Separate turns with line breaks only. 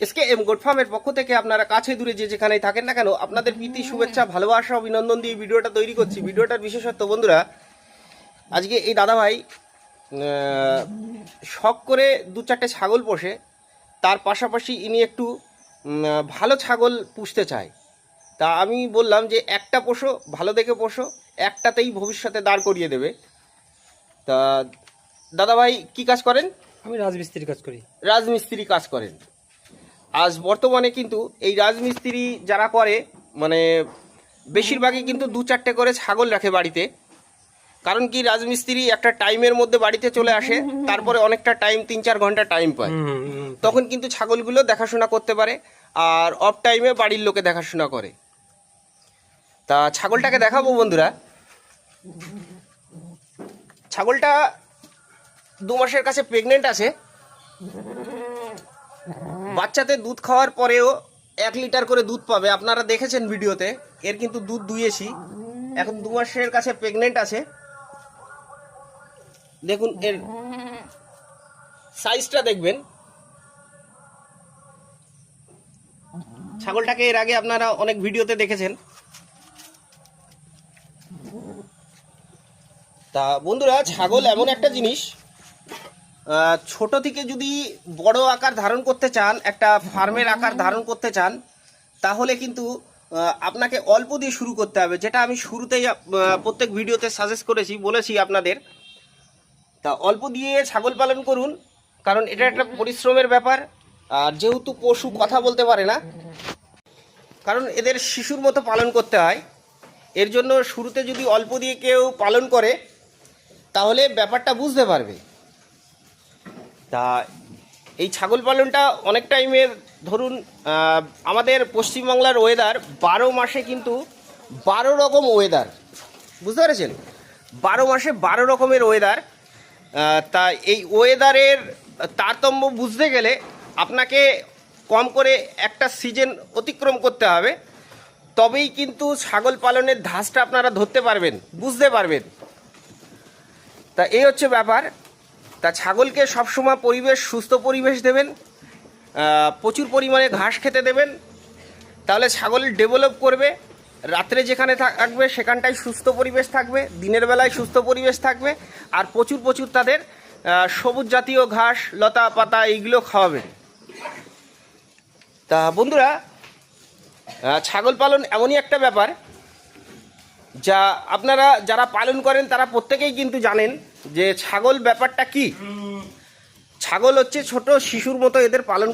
SKM goat ফার্মের পক্ষ থেকে আপনারা কাছে দূরে যে যেখানেই থাকেন না কেন আপনাদের প্রীতি শুভেচ্ছা ভালোবাসা অভিনন্দন দিয়ে ভিডিওটা তৈরি করছি। ভিডিওটার বিশেষত্ব বন্ধুরা, আজকে এই দাদাভাই শখ করে দু চারটে ছাগল পোষে, তার পাশাপাশি ইনি একটু ভালো ছাগল পুষতে চায়। তা আমি বললাম যে একটা পোষো, ভালো দেখে পোষো, একটাতেই ভবিষ্যতে দাঁড় করিয়ে দেবে। তা দাদাভাই কি কাজ করেন?
আমি রাজমিস্ত্রির কাজ করি।
রাজমিস্ত্রি কাজ করেন। আজ বর্তমানে কিন্তু এই রাজমিস্ত্রি যারা করে মানে বেশিরভাগই কিন্তু দু চারটে করে ছাগল রাখে বাড়িতে। কারণ কি, রাজমিস্ত্রি একটা টাইমের মধ্যে বাড়িতে চলে আসে, তারপরে অনেকটা টাইম ৩-৪ ঘন্টা টাইম পায়, তখন কিন্তু ছাগলগুলো দেখাশোনা করতে পারে, আর অফ টাইমে বাড়ির লোকে দেখাশোনা করে। তা ছাগলটাকে দেখাবো বন্ধুরা। ছাগলটা 2 মাসের কাছে প্রেগনেন্ট আছে। বাচ্চাতে দুধ খাওয়ার পরেও 1 লিটার করে দুধ পাবে, আপনারা দেখেছেন ভিডিওতে। এর কিন্তু দুধ দুইয়েছি, এখন 2 মাসের কাছে প্রেগনেন্ট আছে। দেখুন এর সাইজটা দেখবেন। ছাগলটাকে এর আগে আপনারা অনেক ভিডিওতে দেখেছেন। তা বন্ধুরা, ছাগল এমন একটা জিনিস, ছোট থেকে যদি বড় আকার ধারণ করতে চান, একটা ফার্মের আকার ধারণ করতে চান, তাহলে কিন্তু আপনাকে অল্প দিয়ে শুরু করতে হবে, যেটা আমি শুরুতেই প্রত্যেক ভিডিওতে সাজেস্ট করেছি, বলেছি আপনাদের। তা অল্প দিয়ে ছাগল পালন করুন, কারণ এটা একটা পরিশ্রমের ব্যাপার। আর যেহেতু পশু কথা বলতে পারে না, কারণ এদের শিশুর মতো পালন করতে হয়, এর জন্য শুরুতে যদি অল্প দিয়ে কেউ পালন করে তাহলে ব্যাপারটা বুঝতে পারবে। তা এই ছাগল পালনটা অনেক টাইমের, ধরুন আমাদের পশ্চিমবাংলার ওয়েদার 12 মাসে কিন্তু 12 রকম ওয়েদার, বুঝতে পেরেছেন? 12 মাসে 12 রকমের ওয়েদার। তা এই ওয়েদারের তারতম্য বুঝতে গেলে আপনাকে কম করে একটা সিজন অতিক্রম করতে হবে, তবেই কিন্তু ছাগল পালনের ধাঁচটা আপনারা ধরতে পারবেন, বুঝতে পারবেন। তা এই হচ্ছে ব্যাপার। তা ছাগলকে সবসময় সুস্থ পরিবেশ দেবেন, প্রচুর পরিমাণে ঘাস খেতে দেবেন, তাহলে ছাগল ডেভেলপ করবে। রাত্রে যেখানে থাকবে সেখানটায় সুস্থ পরিবেশ থাকবে, দিনের বেলায় সুস্থ পরিবেশ থাকবে, আর প্রচুর তাদের সবুজ জাতীয় ঘাস লতা পাতা এইগুলো খাওয়াবেন। তা বন্ধুরা, ছাগল পালন এমনই একটা ব্যাপার যা আপনারা যারা পালন করেন তারা প্রত্যেকেই কিন্তু জানেন যে ছাগল ব্যাপারটা কি। ছাগল হচ্ছে ছোট শিশুর মতো, এদের পালন